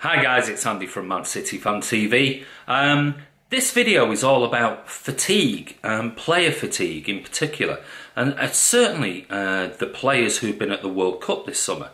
Hi guys, it's Andy from mcfcfantv. This video is all about fatigue, player fatigue in particular, and certainly the players who've been at the World Cup this summer.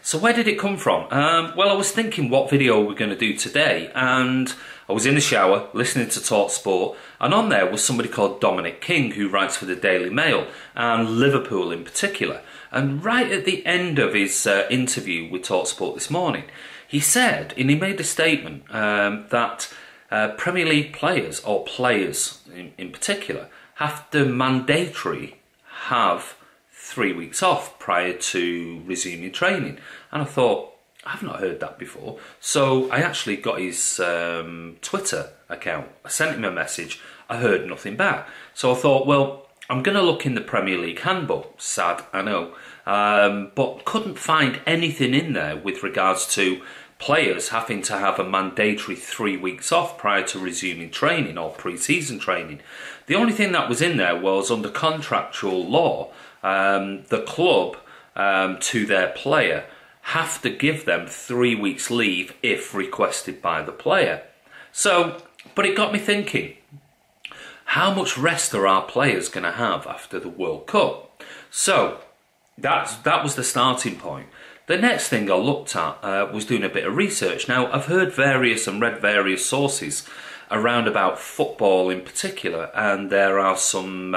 So where did it come from? Well, I was thinking what video we're going to do today, and I was in the shower listening to Talk Sport, and on there was somebody called Dominic King, who writes for the Daily Mail and Liverpool in particular. And right at the end of his interview with Talk Sport this morning, he said, and he made a statement that Premier League players, or players in particular, have to mandatory have 3 weeks off prior to resuming training. And I thought, I've not heard that before. So I actually got his Twitter account. I sent him a message. I heard nothing back. So I thought, well, I'm going to look in the Premier League handbook. Sad, I know. But couldn't find anything in there with regards to players having to have a mandatory 3 weeks off prior to resuming training or pre-season training. The only thing that was in there was under contractual law, the club to their player have to give them 3 weeks leave if requested by the player. So, but it got me thinking, how much rest are our players going to have after the World Cup? So that was the starting point. The next thing I looked at was doing a bit of research. Now, I've heard various and read various sources around about football in particular, and there are some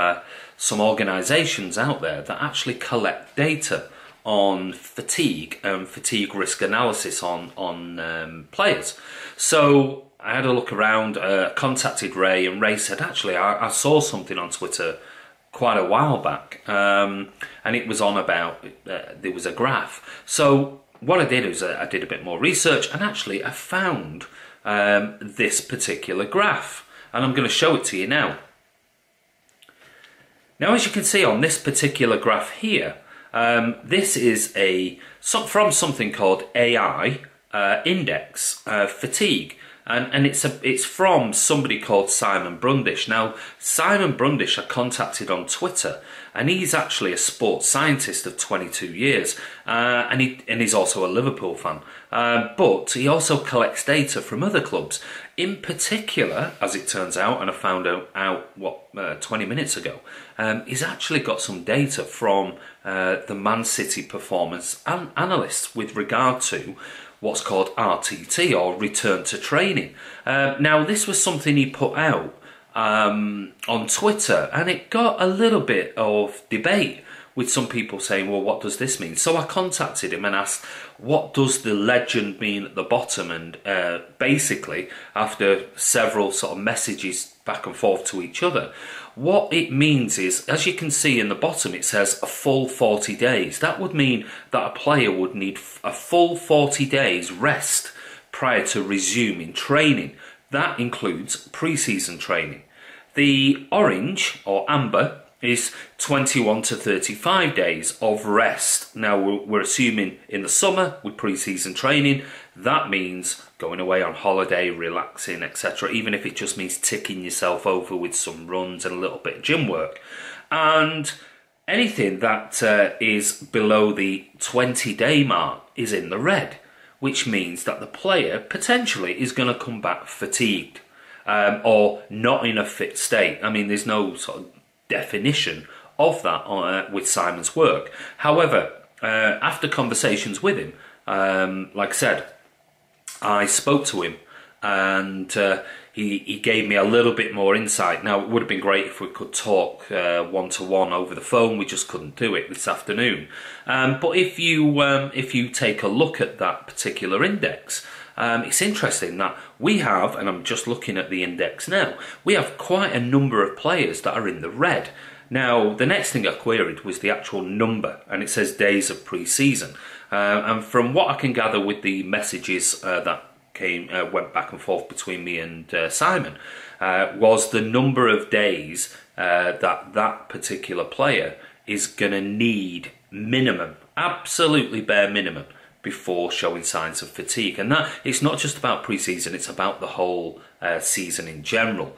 organisations out there that actually collect data on fatigue and fatigue risk analysis on players. So I had a look around, contacted Ray, and Ray said, actually, I saw something on Twitter quite a while back, and it was on about, there was a graph. So what I did was I did a bit more research, and actually I found this particular graph, and I'm going to show it to you now. Now, as you can see on this particular graph here, this is from something called AI Index Fatigue. And it's from somebody called Simon Brundish. Now, Simon Brundish I contacted on Twitter, and he's actually a sports scientist of 22 years, and he's also a Liverpool fan. But he also collects data from other clubs. In particular, as it turns out, and I found out 20 minutes ago, he's actually got some data from the Man City performance analysts with regard to what's called RTT, or return to training. Now, this was something he put out on Twitter, and it got a little bit of debate with some people saying, well, what does this mean? So I contacted him and asked, what does the legend mean at the bottom? And basically, after several sort of messages back and forth to each other, what it means is, as you can see in the bottom, it says a full 40 days. That would mean that a player would need a full 40 days rest prior to resuming training. That includes pre-season training. The orange, or amber, is 21 to 35 days of rest. Now, we're assuming in the summer with pre-season training, that means going away on holiday, relaxing, etc., even if it just means ticking yourself over with some runs and a little bit of gym work. And anything that is below the 20-day mark is in the red, which means that the player potentially is going to come back fatigued or not in a fit state. I mean, there's no sort of definition of that with Simon's work. However, after conversations with him, like I said, I spoke to him, and he gave me a little bit more insight. Now, it would have been great if we could talk one-to-one over the phone. We just couldn't do it this afternoon. But if you take a look at that particular index, it's interesting that we have, and I'm just looking at the index now, we have quite a number of players that are in the red. Now, the next thing I queried was the actual number, and it says days of pre-season. And from what I can gather with the messages that went back and forth between me and Simon, was the number of days that particular player is going to need minimum, absolutely bare minimum, before showing signs of fatigue. And that it's not just about pre-season, it's about the whole season in general,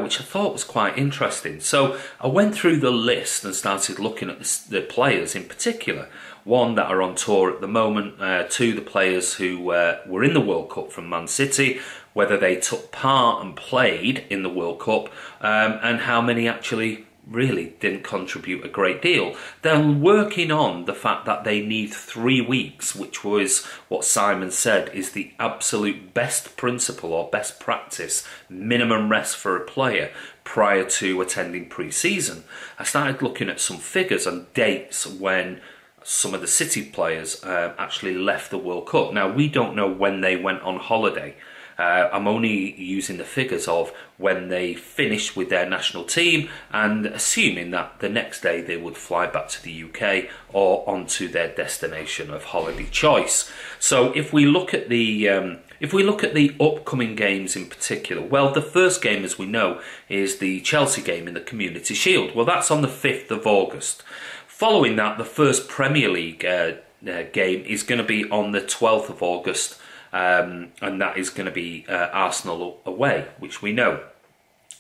which I thought was quite interesting. So I went through the list and started looking at the players in particular. One that are on tour at the moment, two the players who were in the World Cup from Man City, whether they took part and played in the World Cup, and how many actually really didn't contribute a great deal. They're working on the fact that they need 3 weeks, which was what Simon said is the absolute best principle or best practice, minimum rest for a player prior to attending pre-season. I started looking at some figures and dates when some of the City players actually left the World Cup. Now, we don't know when they went on holiday. I'm only using the figures of when they finished with their national team and assuming that the next day they would fly back to the UK or onto their destination of holiday choice. So if we look at the upcoming games in particular, well, the first game, as we know, is the Chelsea game in the Community Shield. Well, that's on the 5th of August. Following that, the first Premier League game is going to be on the 12th of August. And that is going to be Arsenal away, which we know.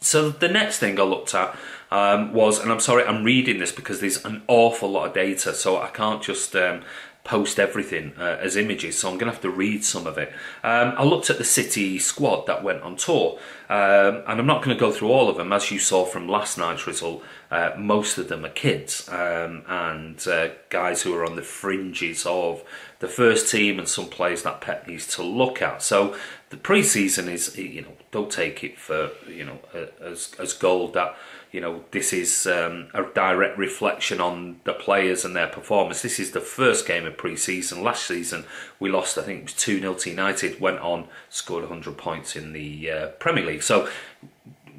So the next thing I looked at was, and I'm sorry, I'm reading this because there's an awful lot of data, so I can't just post everything as images, so I'm going to have to read some of it. I looked at the City squad that went on tour, and I'm not going to go through all of them. As you saw from last night's result, most of them are kids and guys who are on the fringes of the first team and some players that Pep needs to look at. So the pre-season is, don't take it for, as gold that, this is a direct reflection on the players and their performance. This is the first game of pre-season. Last season we lost, I think it was 2-0 to United, went on, scored 100 points in the Premier League. So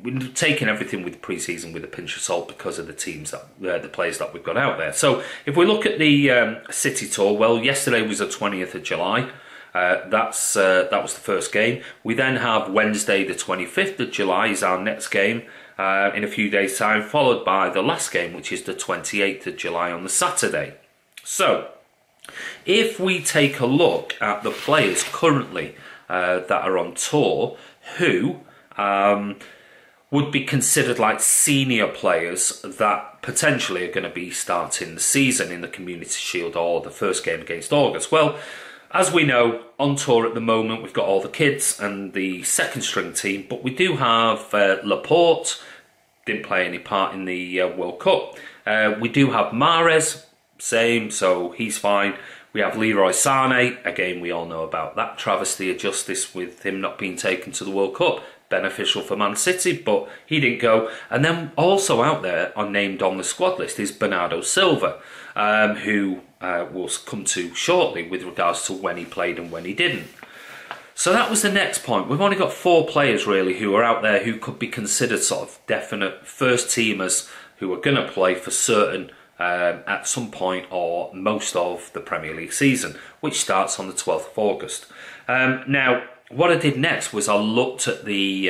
we're taking everything with pre-season with a pinch of salt because of the teams that the players that we've got out there. So if we look at the City tour, well, yesterday was the 20th of July. That was the first game. We then have Wednesday the 25th of July is our next game in a few days' time, followed by the last game, which is the 28th of July on the Saturday. So if we take a look at the players currently that are on tour who would be considered like senior players that potentially are going to be starting the season in the Community Shield or the first game against August. Well, as we know, on tour at the moment, we've got all the kids and the second string team, but we do have Laporte, didn't play any part in the World Cup. We do have Mahrez, same, so he's fine. We have Leroy Sané, again, we all know about that travesty of justice with him not being taken to the World Cup. Beneficial for Man City, but he didn't go. And then also out there, named on the squad list, is Bernardo Silva, who we'll come to shortly with regards to when he played and when he didn't. So that was the next point. We've only got 4 players really who are out there who could be considered sort of definite first teamers who are going to play for certain at some point or most of the Premier League season, which starts on the 12th of August. Now, what I did next was I looked at the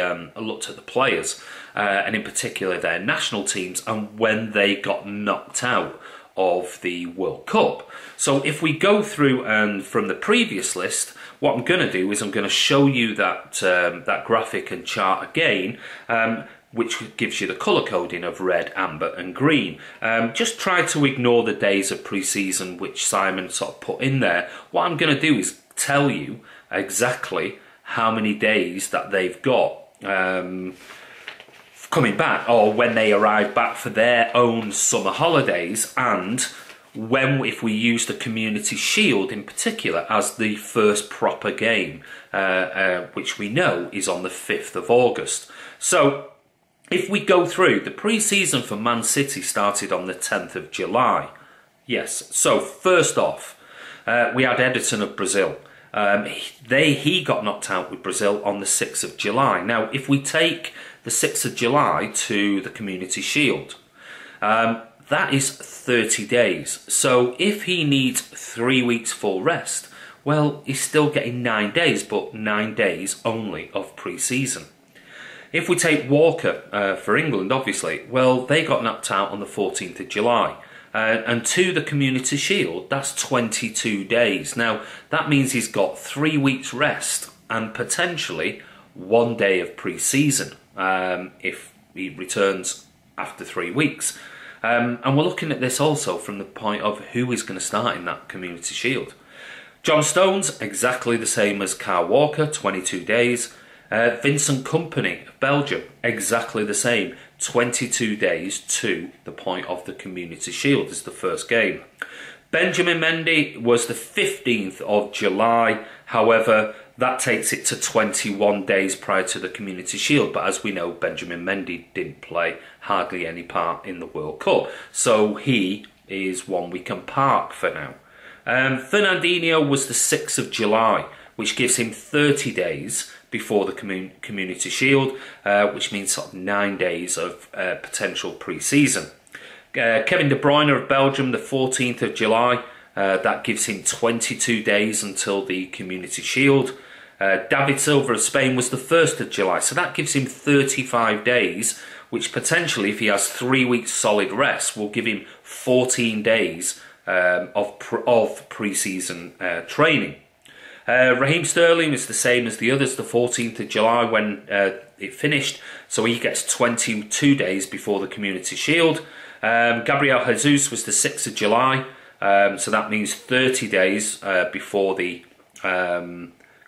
players and in particular their national teams and when they got knocked out of the World Cup. So if we go through and from the previous list, what I'm going to do is I'm going to show you that that graphic and chart again, which gives you the colour coding of red, amber and green. Just try to ignore the days of pre-season which Simon sort of put in there. What I'm going to do is tell you exactly how many days that they've got coming back or when they arrive back for their own summer holidays, and when, if we use the Community Shield in particular as the first proper game, which we know is on the 5th of August. So if we go through, the pre-season for Man City started on the 10th of July. Yes, so first off, we had Ederson of Brazil. He got knocked out with Brazil on the 6th of July. Now, if we take the 6th of July to the Community Shield, that is 30 days. So if he needs 3 weeks full rest, well, he's still getting 9 days, but 9 days only of pre-season. If we take Walker for England, obviously, well, they got knocked out on the 14th of July. And to the Community Shield, that's 22 days. Now, that means he's got 3 weeks rest and potentially 1 day of pre-season if he returns after 3 weeks. And we're looking at this also from the point of who is going to start in that Community Shield. John Stones, exactly the same as Kyle Walker, 22 days. Vincent Kompany of Belgium, exactly the same, 22 days to the point of the Community Shield is the first game. Benjamin Mendy was the 15th of July, however, that takes it to 21 days prior to the Community Shield, but as we know, Benjamin Mendy didn't play hardly any part in the World Cup, so he is one we can park for now. Fernandinho was the 6th of July, which gives him 30 days before the Community Shield, which means sort of 9 days of potential pre-season. Kevin De Bruyne of Belgium, the 14th of July, that gives him 22 days until the Community Shield. David Silva of Spain was the 1st of July, so that gives him 35 days, which potentially, if he has 3 weeks solid rest, will give him 14 days of pre-season training. Raheem Sterling is the same as the others, the 14th of July when it finished, so he gets 22 days before the Community Shield. Gabriel Jesus was the 6th of July, so that means 30 days before the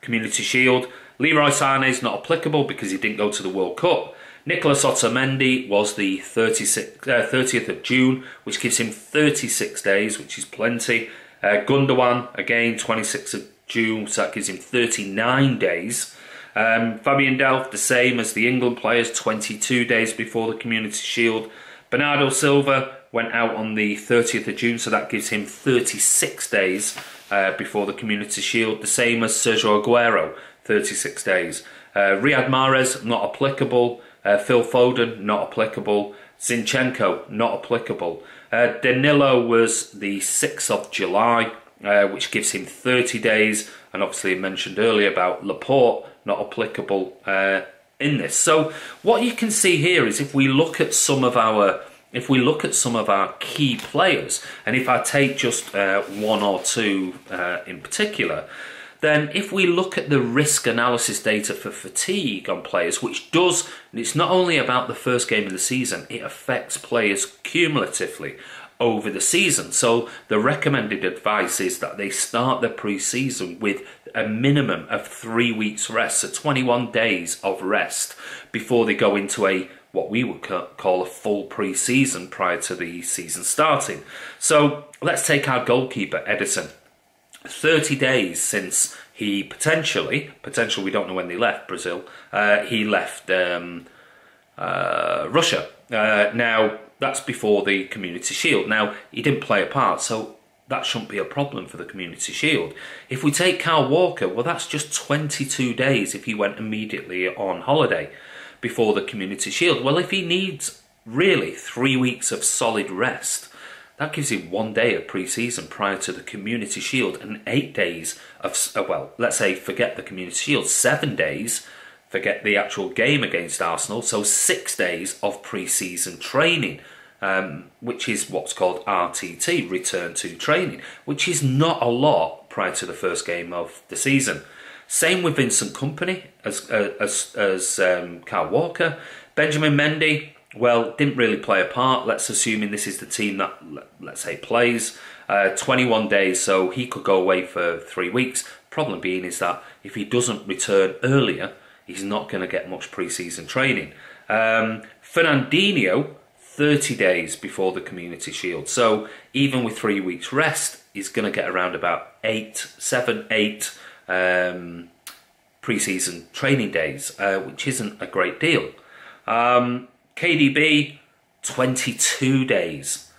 Community Shield. Leroy Sané is not applicable because he didn't go to the World Cup. Nicolas Otamendi was the 30th of June, which gives him 36 days, which is plenty. Gundogan, again, 26th of June, so that gives him 39 days. Fabian Delph, the same as the England players, 22 days before the Community Shield. Bernardo Silva went out on the 30th of June, so that gives him 36 days before the Community Shield. The same as Sergio Aguero, 36 days. Riyad Mahrez, not applicable. Phil Foden, not applicable. Zinchenko, not applicable. Danilo was the 6th of July, which gives him 30 days. And obviously I mentioned earlier about Laporte, not applicable in this. So what you can see here is if we look at some of our key players, and if I take just one or two in particular, then if we look at the risk analysis data for fatigue on players, which does, it's not only about the first game of the season, it affects players cumulatively over the season. So the recommended advice is that they start the pre-season with a minimum of 3 weeks rest, so 21 days of rest before they go into what we would call a full pre-season prior to the season starting. So let's take our goalkeeper, Ederson. 30 days since he potentially, we don't know when they left Brazil, he left Russia. Now, that's before the Community Shield. Now, he didn't play a part, so that shouldn't be a problem for the Community Shield. If we take Kyle Walker, well, that's just 22 days if he went immediately on holiday before the Community Shield. Well, if he needs really 3 weeks of solid rest, that gives him 1 day of pre-season prior to the Community Shield and 8 days of, well, let's say forget the Community Shield, 7 days, forget the actual game against Arsenal, so 6 days of pre-season training, which is what's called RTT, return to training, which is not a lot prior to the first game of the season. Same with Vincent Kompany as Kyle Walker. Benjamin Mendy, well, didn't really play a part. Let's assuming this is the team that, let's say, plays 21 days, so he could go away for 3 weeks. Problem being is that if he doesn't return earlier, he's not going to get much pre-season training. Fernandinho, 30 days before the Community Shield. So even with 3 weeks rest, he's going to get around about 7, 8 pre-season training days, which isn't a great deal. KDB, 22 days.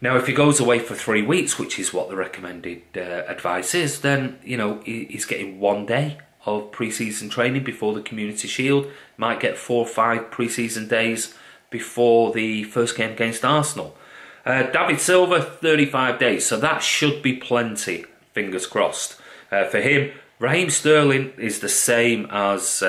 Now, if he goes away for 3 weeks, which is what the recommended advice is, then, you know, he's getting 1 day of pre-season training before the Community Shield. Might get 4 or 5 pre-season days before the first game against Arsenal. David Silva, 35 days. So that should be plenty, fingers crossed, for him. Raheem Sterling is the same as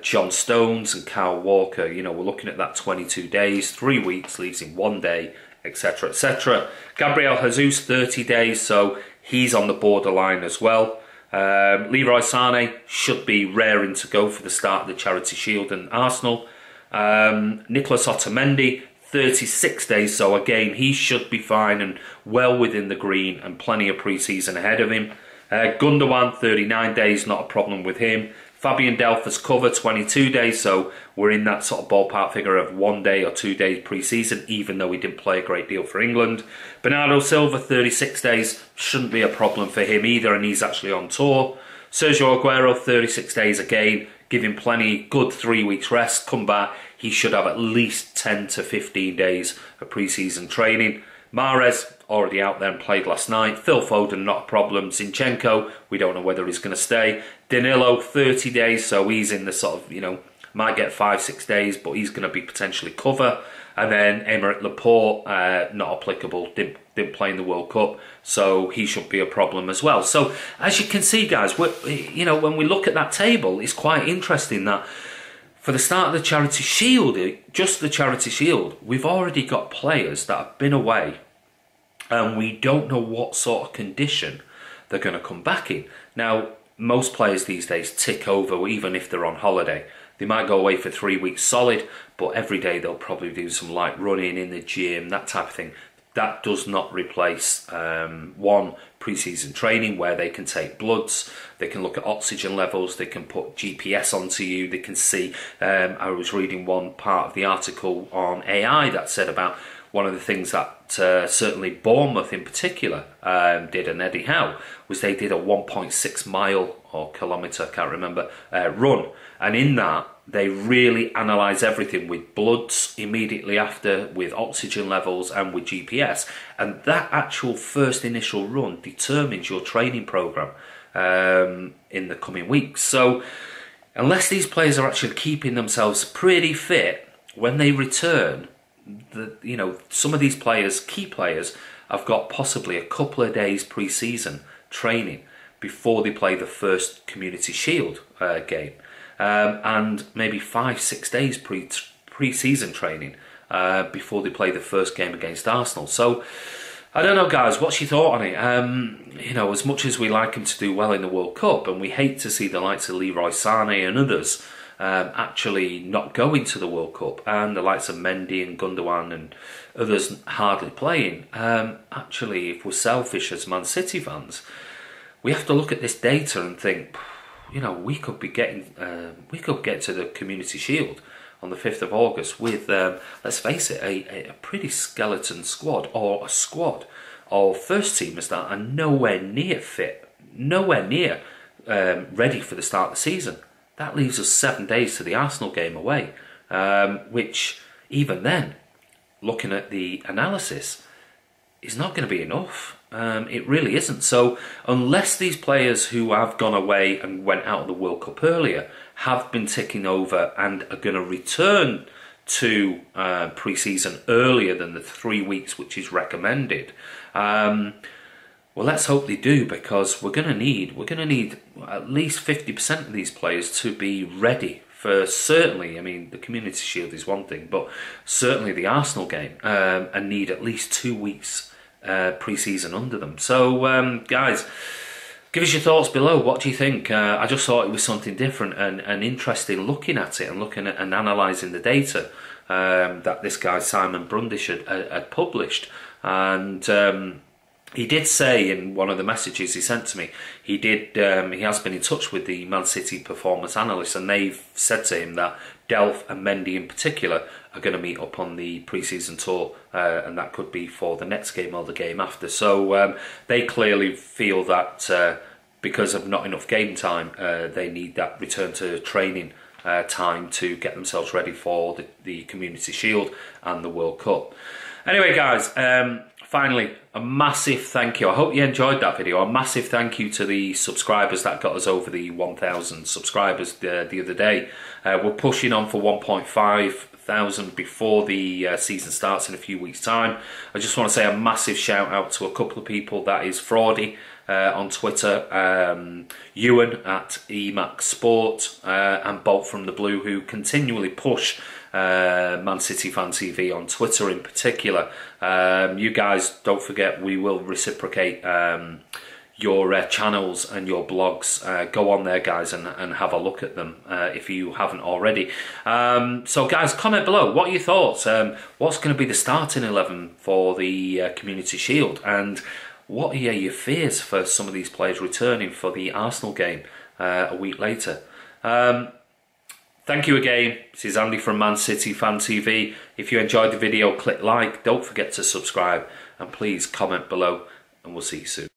John Stones and Kyle Walker. You know, we're looking at that 22 days, 3 weeks leaves him 1 day, etc., etc. Gabriel Jesus, 30 days, so he's on the borderline as well. Leroy Sané should be raring to go for the start of the Charity Shield and Arsenal. Nicolas Otamendi, 36 days, so again, he should be fine and well within the green and plenty of pre-season ahead of him. Gundogan, 39 days, not a problem with him. Fabian Delph's cover, 22 days, so we're in that sort of ballpark figure of 1 day or 2 days pre-season, even though he didn't play a great deal for England. Bernardo Silva, 36 days, shouldn't be a problem for him either, and he's actually on tour. Sergio Aguero, 36 days again, give him plenty, good 3 weeks rest, come back, he should have at least 10 to 15 days of pre-season training. Mahrez, already out there and played last night. Phil Foden, not a problem. Zinchenko, we don't know whether he's going to stay. Danilo, 30 days, so he's in the sort of, might get 5-6 days, but he's going to be potentially cover. And then Aymeric Laporte, not applicable, didn't play in the World Cup, so he should be a problem as well. So, as you can see, guys, when we look at that table, it's quite interesting that for the start of the Charity Shield, just the Charity Shield, we've already got players that have been away and we don't know what sort of condition they're going to come back in. Now, most players these days tick over even if they're on holiday. They might go away for 3 weeks solid, but every day they'll probably do some light running in the gym, that type of thing. That does not replace pre-season training where they can take bloods, they can look at oxygen levels, they can put GPS onto you, they can see. I was reading one part of the article on AI that said about one of the things that certainly Bournemouth in particular did, and Eddie Howe, was they did a 1.6 mile or kilometre, I can't remember, run. And in that, they really analyse everything with bloods immediately after, with oxygen levels and with GPS. And that actual first initial run determines your training programme in the coming weeks. So unless these players are actually keeping themselves pretty fit, when they return, some of these players, key players, have got possibly a couple of days pre-season training before they play the first Community Shield game. And maybe 5-6 days pre-season training before they play the first game against Arsenal. So, I don't know, guys, what's your thought on it? As much as we like him to do well in the World Cup, and we hate to see the likes of Leroy Sané and others actually not going to the World Cup, and the likes of Mendy and Gundogan and others hardly playing, actually, if we're selfish as Man City fans, we have to look at this data and think, we could get to the Community Shield on the 5th of August with, let's face it, a pretty skeleton squad, or a squad of first teamers that are nowhere near fit, nowhere near ready for the start of the season. That leaves us 7 days to the Arsenal game away, which even then, looking at the analysis, is not going to be enough. It really isn't. So unless these players who have gone away and went out of the World Cup earlier have been ticking over and are going to return to pre-season earlier than the 3 weeks which is recommended, well, let's hope they do, because we're going to need at least 50% of these players to be ready for, certainly, the Community Shield is one thing, but certainly the Arsenal game, and need at least 2 weeks pre-season under them. So, guys, give us your thoughts below. What do you think? I just thought it was something different and interesting looking at it and looking at and analysing the data that this guy Simon Brundish had published. And he did say in one of the messages he sent to me, he has been in touch with the Man City performance analysts, and they've said to him that Delph and Mendy in particular are going to meet up on the pre-season tour, and that could be for the next game or the game after. So they clearly feel that because of not enough game time, they need that return to training time to get themselves ready for the Community Shield and the World Cup. Anyway, guys, finally, a massive thank you. I hope you enjoyed that video. A massive thank you to the subscribers that got us over the 1,000 subscribers the other day. We're pushing on for 1,500 before the season starts in a few weeks' time. I just want to say a massive shout out to a couple of people. That is Fraudy on Twitter, Ewan at EMAC Sport, and Bolt from the Blue, who continually push Man City Fan TV on Twitter in particular. You guys, don't forget, we will reciprocate your channels and your blogs. Go on there, guys, and have a look at them if you haven't already. So guys, comment below, what are your thoughts? What's going to be the starting 11 for the Community Shield, and what are your fears for some of these players returning for the Arsenal game a week later? Thank you again. This is Andy from Man City Fan TV. If you enjoyed the video, click like. Don't forget to subscribe, and please comment below, and we'll see you soon.